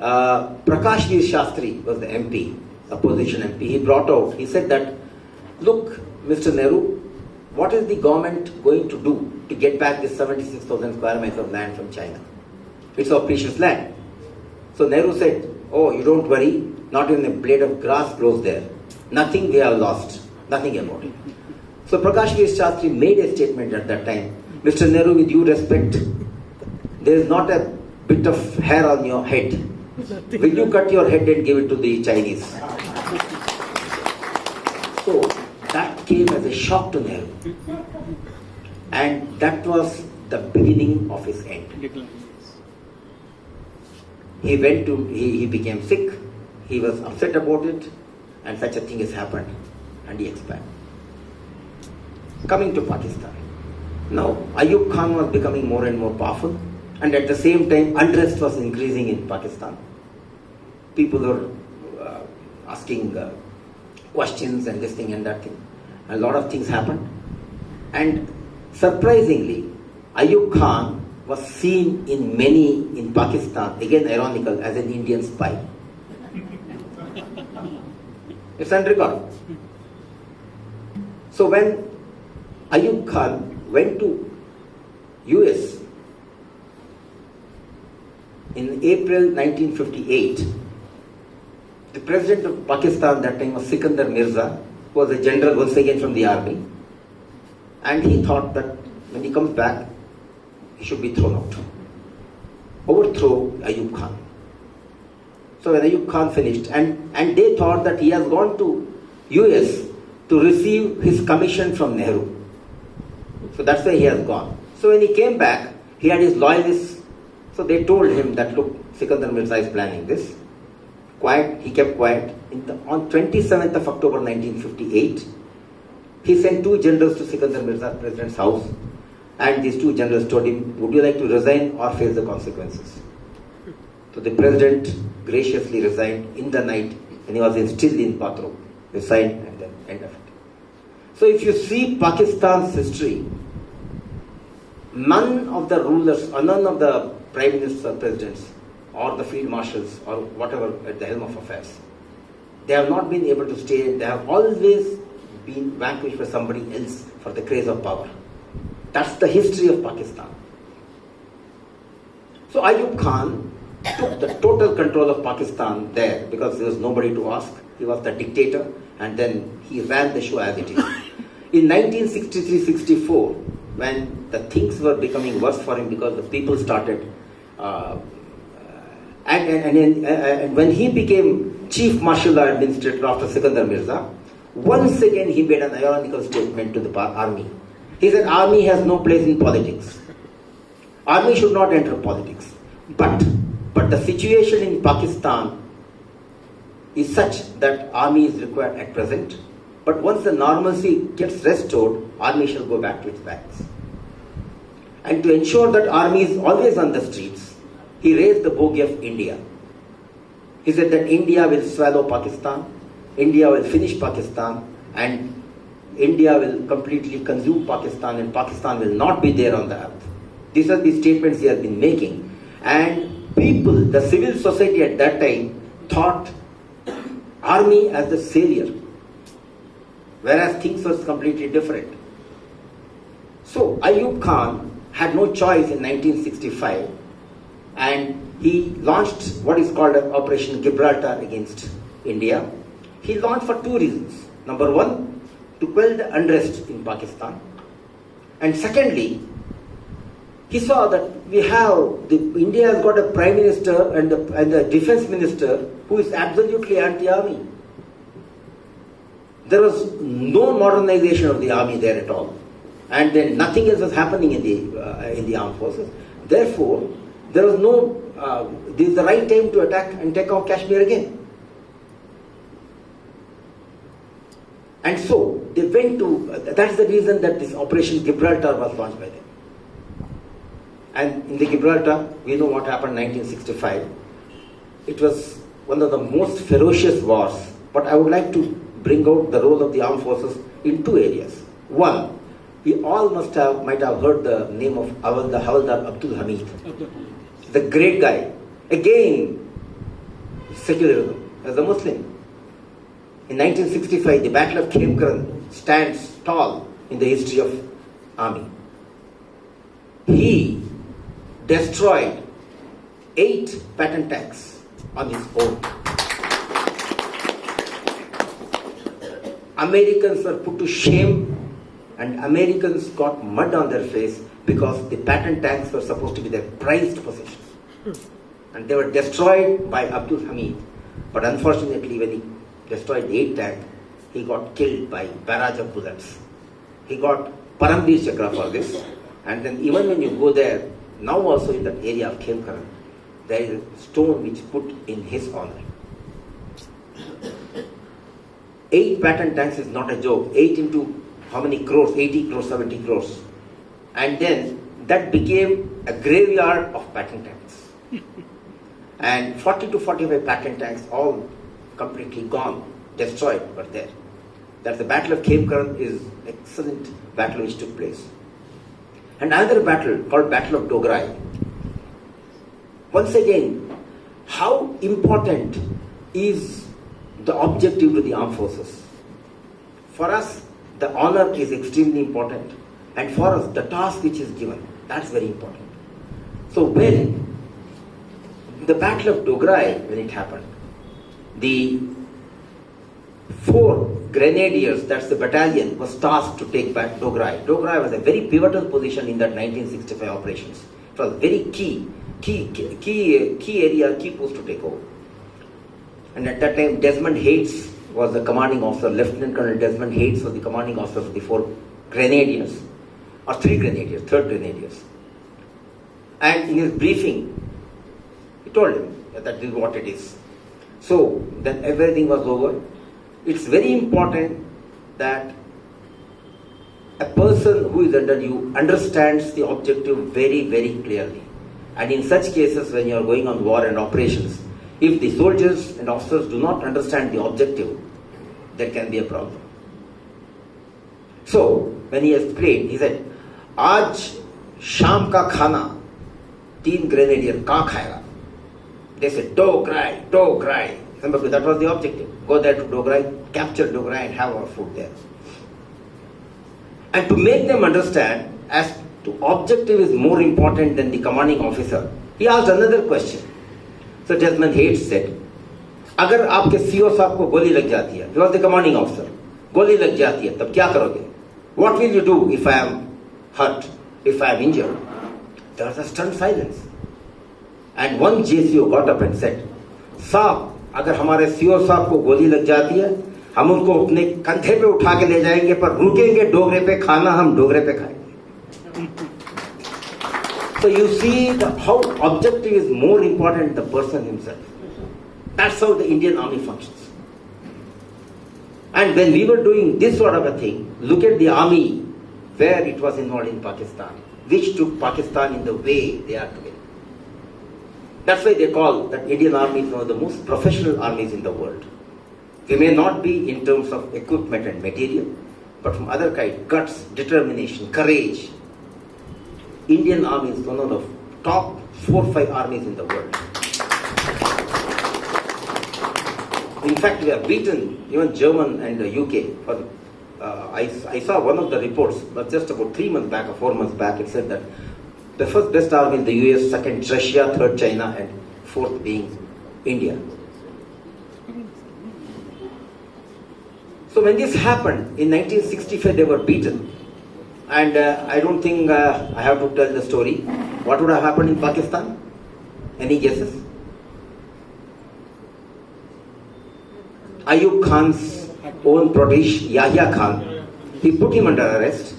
Prakash Veer Shastri was the MP, opposition MP. He brought out, he said that, look, Mr. Nehru, what is the government going to do to get back this 76,000 square miles of land from China? It's our precious land. So Nehru said, oh, you don't worry, not even a blade of grass grows there. Nothing we have lost, nothing about it. So Prakash Veer Shastri made a statement at that time, Mr. Nehru, with due respect, there is not a bit of hair on your head. Will you cut your head and give it to the Chinese? So that came as a shock to Nehru. And that was the beginning of his end. He became sick, he was upset about it, and such a thing has happened, and he expired. Coming to Pakistan. Now, Ayub Khan was becoming more and more powerful, and at the same time, unrest was increasing in Pakistan. People were asking questions and this thing and that thing. A lot of things happened. And surprisingly, Ayub Khan was seen in many in Pakistan, again ironical, as an Indian spy. It's on record. So when Ayub Khan went to US in April 1958, the president of Pakistan that time was Sikandar Mirza, who was a general once again from the army, and he thought that when he comes back, he should be thrown out. Overthrow Ayub Khan. So when Ayub Khan finished, and they thought that he has gone to US to receive his commission from Nehru. So that's why he has gone. So when he came back, he had his loyalists. So they told him that, look, Sikandar Mirza is planning this. Quiet, he kept quiet. On 27th of October 1958, he sent 2 generals to Sikandar Mirza, president's house, and these 2 generals told him, would you like to resign or face the consequences? So the president graciously resigned in the night, and he was still in bathroom. Resigned, and then end of it. So if you see Pakistan's history, none of the rulers, or none of the prime ministers or presidents, or the field marshals, or whatever at the helm of affairs, they have not been able to stay. They have always been vanquished by somebody else for the craze of power. That's the history of Pakistan. So Ayub Khan took the total control of Pakistan there because there was nobody to ask. He was the dictator, and then he ran the show as it is. In 1963-64, when the things were becoming worse for him because the people started, and when he became Chief Martial Law Administrator after Sikandar Mirza, once again he made an ironical statement to the army. He said, army has no place in politics. Army should not enter politics. But the situation in Pakistan is such that army is required at present. But once the normalcy gets restored, army shall go back to its banks. And to ensure that army is always on the streets, he raised the bogey of India. He said that India will swallow Pakistan, India will finish Pakistan, and India will completely consume Pakistan, and Pakistan will not be there on the earth. These are the statements he has been making. And people, the civil society at that time, thought army as the savior. whereas things were completely different. So Ayub Khan had no choice in 1965, and he launched what is called an Operation Gibraltar against India. He launched for two reasons. Number one, to quell the unrest in Pakistan. And secondly, he saw that India has got a prime minister and the defense minister who is absolutely anti-army. There was no modernization of the army there at all, and then nothing else was happening in the armed forces. Therefore, there was no. This is the right time to attack and take off Kashmir again. And so they went to. That's the reason that this Operation Gibraltar was launched by them. And in the Gibraltar, we know what happened in 1965. It was one of the most ferocious wars. But I would like to bring out the role of the armed forces in two areas. One, we all might have heard the name of the Havaldar Abdul Hamid, the great guy. Again, secularism as a Muslim. In 1965, the Battle of Khemkaran stands tall in the history of army. He destroyed 8 Patton tanks on his own. Americans were put to shame, and Americans got mud on their face because the Patton tanks were supposed to be their prized possession. And they were destroyed by Abdul Hamid. But unfortunately, when he destroyed the 8 tanks, he got killed by barrage of bullets. He got Paramveer Chakra for this. And then even when you go there, now also in that area of Khemkaran, there is a stone which put in his honor. 8 Patton tanks is not a joke. 8 into how many crores? 80 crores, 70 crores. And then that became a graveyard of Patton tanks. And 40 to 45 Patton tanks, all completely gone, destroyed, were there. That's the Battle of Khemkaran is an excellent battle which took place. And another battle called Battle of Dograi. Once again, how important is the objective to the armed forces? For us, the honor is extremely important. And for us, the task which is given, that's very important. So when the Battle of Dograi, when it happened, the 4 Grenadiers, that's the battalion, was tasked to take back Dograi. Dograi was a very pivotal position in that 1965 operations. It was very key area, key post to take over. And at that time, Desmond Hayes was the commanding officer. Lieutenant Colonel Desmond Hayes was the commanding officer of the 4 Grenadiers, or 3 Grenadiers, 3rd Grenadiers. And in his briefing, he told him that this is what it is. So then everything was over. It's very important that a person who is under you understands the objective very, very clearly. And in such cases, when you are going on war and operations, if the soldiers and officers do not understand the objective, there can be a problem. So when he explained, he said, "Aaj sham ka khana 3 Grenadier ka khayega?" They said, Dograi, Dograi. Remember, that was the objective. Go there to Dograi, capture Dograi and have our food there. And to make them understand as to objective is more important than the commanding officer, he asked another question. So Desmond Hayes said, अगर आपके CO साहब को गोली लग जाती है, he was the commanding officer, गोली लग जाती है, तब क्या करोगे? What will you do if I am hurt, if I am injured? There was a stunned silence. And one JCO got up and said, साहब, अगर हमारे CO साहब को गोली लग जाती है, हम उनको अपने कंधे पे उठा के ले जाएंगे, पर रुकेंगे डोगरे पे, खाना हम डोगरे पे खाएंगे. So you see how objective is more important than the person himself. That's how the Indian army functions. And when we were doing this sort of a thing, look at the army where it was involved in Pakistan, which took Pakistan in the way they are today. That's why they call that Indian army is one of the most professional armies in the world. We may not be in terms of equipment and material, but from other kind, guts, determination, courage. Indian army is one of the top 4-5 armies in the world. In fact, we have beaten even German and the UK for I saw one of the reports, but just about 3 months back or 4 months back, it said that the first best army in the US, second Russia, third China, and fourth being India. So when this happened, in 1965 they were beaten. And I don't think I have to tell the story. What would have happened in Pakistan? Any guesses? Ayub Khan's own protege, Yahya Khan, he put him under arrest.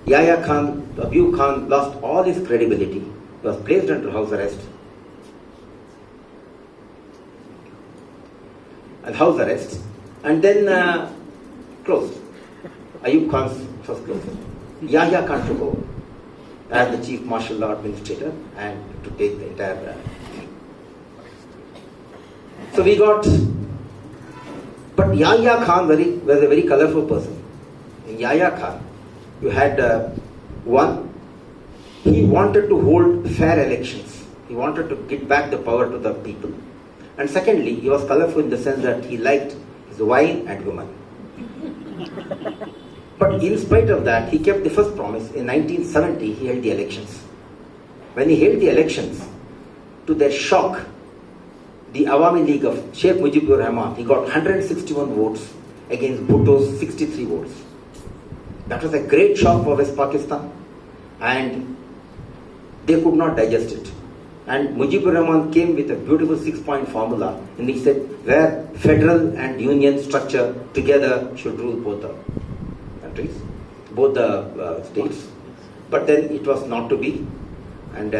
Yahya Khan, Ayub Khan lost all his credibility. He was placed under house arrest. And then closed. Ayub Khan's was closed. Yahya Khan took over as the chief martial law administrator and to take the entire so we got, but Yahya Khan was a very colorful person. In Yahya Khan, you had one, he wanted to hold fair elections. He wanted to get back the power to the people. And secondly, he was colorful in the sense that he liked his wine and women. But in spite of that, he kept the first promise. In 1970, he held the elections. When he held the elections, to their shock, the Awami League of Sheikh Mujibur Rahman, he got 161 votes against Bhutto's 63 votes. That was a great shock for West Pakistan, and they could not digest it. And Mujibur Rahman came with a beautiful 6-point formula, and he said where federal and union structure together should rule both the countries, both the states. But then it was not to be, and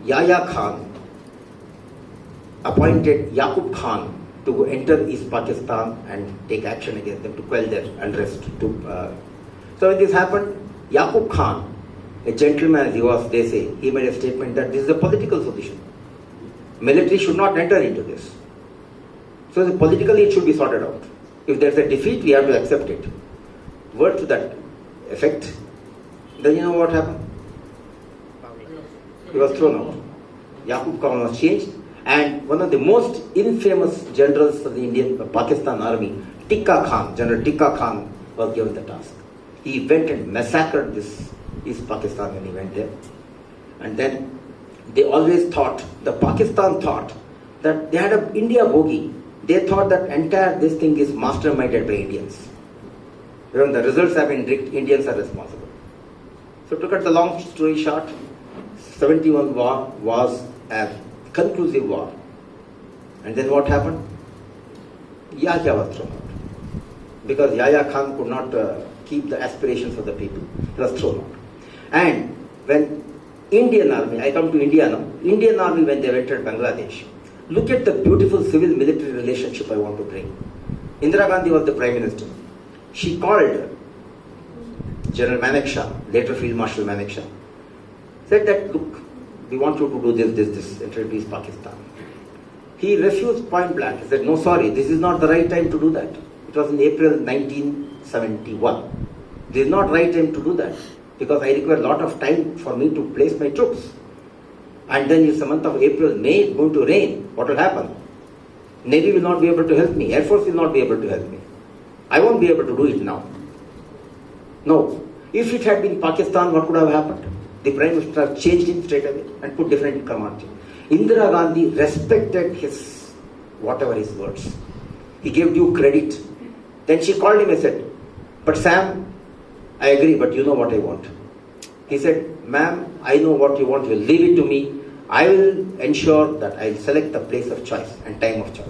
Yahya Khan appointed Yaqub Khan to enter East Pakistan and take action against them to quell their unrest. So when this happened, Yaqub Khan, a gentleman as he was, they say, he made a statement that this is a political solution. Military should not enter into this. So politically it should be sorted out. If there's a defeat, we have to accept it. Word to that effect. Then you know what happened? He was thrown out. Yaqub Khan was changed, and one of the most infamous generals of the Indian Pakistan army, Tikka Khan, General Tikka Khan, was given the task. He went and massacred this East Pakistan when he went there. And then they always thought, the Pakistan thought that they had an India bogey. They thought that entire this thing is masterminded by Indians. When the results have been rigged, Indians are responsible. So to cut the long story short, 71 war was a conclusive war. And then what happened? Yahya was thrown out. Because Yahya Khan could not keep the aspirations of the people. He was thrown out. And when Indian army, I come to India now, Indian army when they entered Bangladesh, look at the beautiful civil-military relationship I want to bring. Indira Gandhi was the Prime Minister. She called General Manekshaw, later Field Marshal Manekshaw, said that, look, we want you to do this, enter East Pakistan. He refused point blank. He said, no, sorry, this is not the right time to do that. It was in April 1971. This is not the right time to do that, because I require a lot of time for me to place my troops. And then it's the month of April, May, it's going to rain. What will happen? Navy will not be able to help me. Air Force will not be able to help me. I won't be able to do it now. No. If it had been Pakistan, what would have happened? The Prime Minister have changed him straight away and put different command. Indira Gandhi respected his, whatever his words. He gave due credit. Then she called him and said, but Sam, I agree, but you know what I want. He said, ma'am, I know what you want, you leave it to me. I will ensure that I will select the place of choice and time of choice.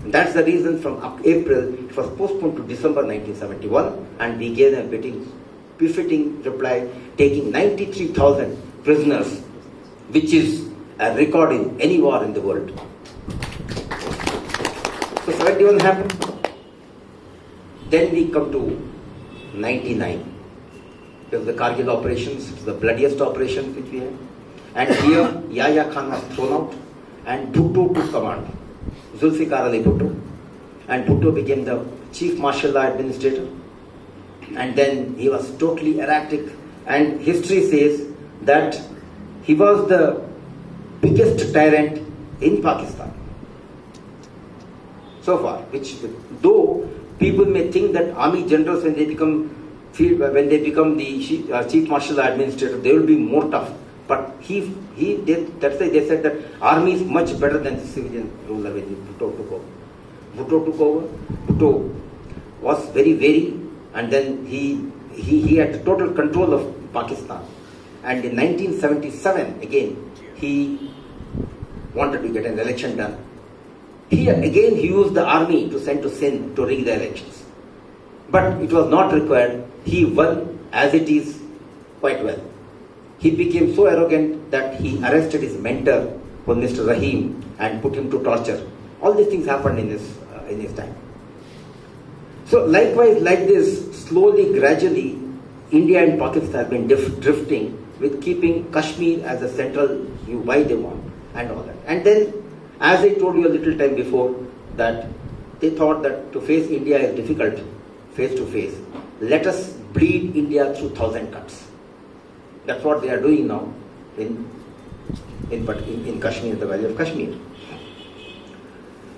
And that's the reason from April, it was postponed to December 1971, and we gave them a befitting reply, taking 93,000 prisoners, which is a record in any war in the world. So 71 happened. Then we come to 99. It was the Kargil operations, it was the bloodiest operations which we had. And here, Yahya Khan was thrown out, and Bhutto took command. Zulfikar Ali Bhutto. And Bhutto became the chief martial law administrator. And then he was totally erratic. And history says that he was the biggest tyrant in Pakistan so far, which though People may think that army generals, when they become the chief martial administrator, they will be more tough. But that's why they said that army is much better than the civilian ruler when Bhutto took over. Bhutto was very wary, and then he had the total control of Pakistan. And in 1977, again, he wanted to get an election done. He used the army to send to Sindh to rig the elections. But it was not required. He won as it is quite well. He became so arrogant that he arrested his mentor, Mr. Rahim, and put him to torture. All these things happened in his time. So likewise, like this, slowly, gradually, India and Pakistan have been drifting with keeping Kashmir as a central view, why they want, and all that. And then, as I told you a little time before, that they thought that to face India is difficult, face to face. Let us bleed India through 1,000 cuts. That's what they are doing now in Kashmir, the Valley of Kashmir.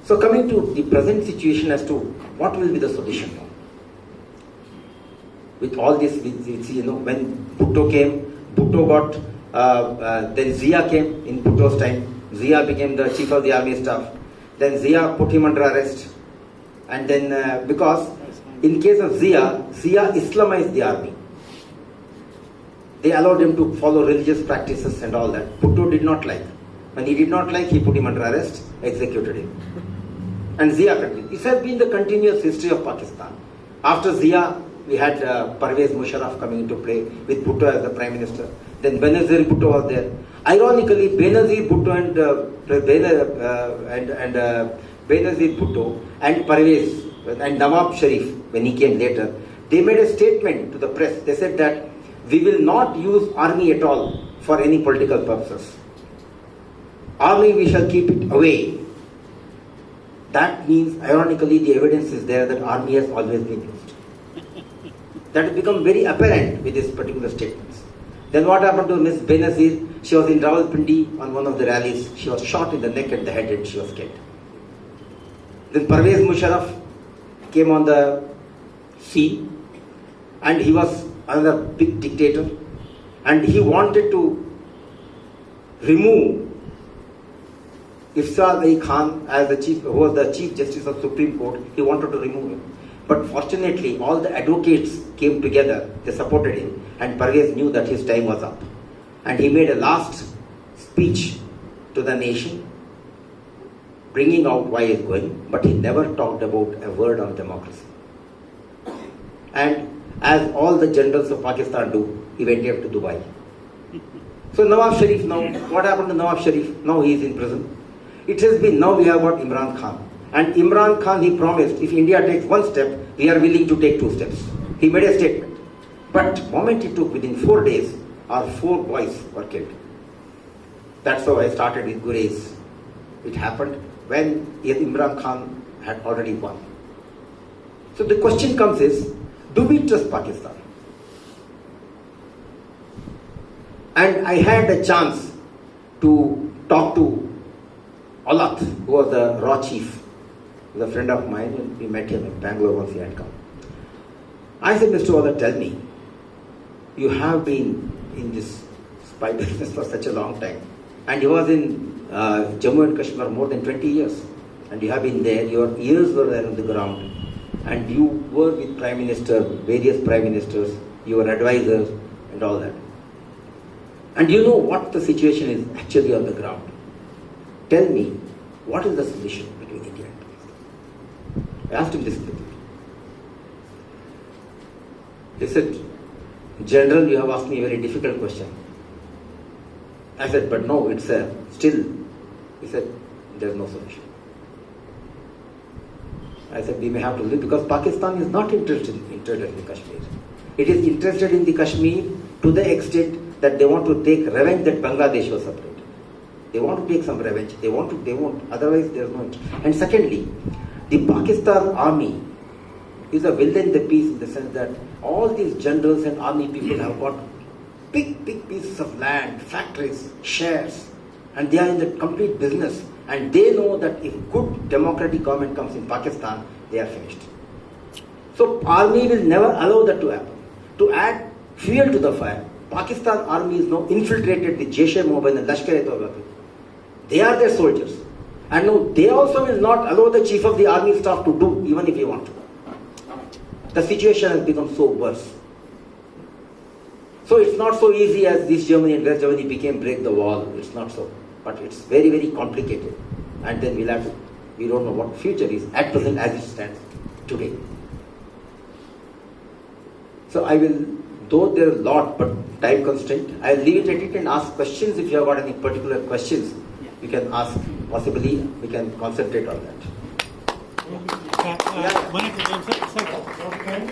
So coming to the present situation as to what will be the solution now. With all this, when Bhutto came, then Zia came in Bhutto's time. Zia became the chief of the army staff. Then Zia put him under arrest. And then because in case of Zia Islamized the army. They allowed him to follow religious practices and all that. Bhutto did not like. When he did not like, he put him under arrest, executed him. And Zia continued. This has been the continuous history of Pakistan. After Zia, we had Parvez Musharraf coming into play with Bhutto as the Prime Minister. Then Benazir Bhutto was there. Ironically, Benazir Bhutto Benazir Bhutto and Parvez and Nawab Sharif, when he came later, they made a statement to the press. They said that we will not use army at all for any political purposes. Army, we shall keep it away. That means, ironically, the evidence is there that army has always been used. That has become very apparent with these particular statements. Then what happened to Miss Benazir? She was in Rawalpindi on one of the rallies. She was shot in the neck and the head and she was killed. Then Parvez Musharraf came on the scene and he was another big dictator and he wanted to remove Ifsar Ali Khan as who was the Chief Justice of Supreme Court. He wanted to remove him. But fortunately, all the advocates came together, they supported him, and Parvez knew that his time was up. And he made a last speech to the nation, bringing out why he is going, but he never talked about a word on democracy. And as all the generals of Pakistan do, he went here to Dubai. So Nawab Sharif now, what happened to Nawab Sharif? Now he is in prison. It has been, now we have got Imran Khan. And Imran Khan, he promised, if India takes one step, we are willing to take 2 steps. He made a statement. But the moment he took, within 4 days, our 4 boys were killed. That's how I started with Gurez. It happened when Imran Khan had already won. So the question comes is, do we trust Pakistan? And I had a chance to talk to Alat, who was the Raw Chief. He was a friend of mine, and we met him in Bangalore once he had come. I said, Mr. Alat, tell me, you have been in this spy business for such a long time, and you was in Jammu and Kashmir more than 20 years, and you have been there, your ears were there on the ground, and you were with Prime Minister, various Prime Ministers, you were advisors, and all that. And you know what the situation is actually on the ground. Tell me, what is the solution between India and Pakistan? I asked him this question. He said, General, you have asked me a very difficult question. I said, but no, it's still. He said, there's no solution. I said, we may have to live because Pakistan is not interested in Kashmir. It is interested in the Kashmir to the extent that they want to take revenge that Bangladesh was separated. They want to take some revenge. They won't. Otherwise, there's no interest. And secondly, the Pakistan army is a villain in the piece in the sense that all these generals and army people have got big pieces of land, factories, shares, and they are in the complete business. And they know that if good democratic government comes in Pakistan, they are finished. So army will never allow that to happen. To add fuel to the fire, Pakistan army is now infiltrated with Jaish-e-Mohammed and Lashkar-e-Taiba. They are their soldiers. And now they also will not allow the chief of the army staff to do, even if he wants to. The situation has become so worse. So it's not so easy as this Germany and West Germany became break the wall. It's not so. But it's very, very complicated. And then we don't know what future is at present as it stands today. So I will, though there is a lot, but time constraint, I will leave it at it and ask questions. If you have got any particular questions, you can ask. Possibly we can concentrate on that. One at a time, sir.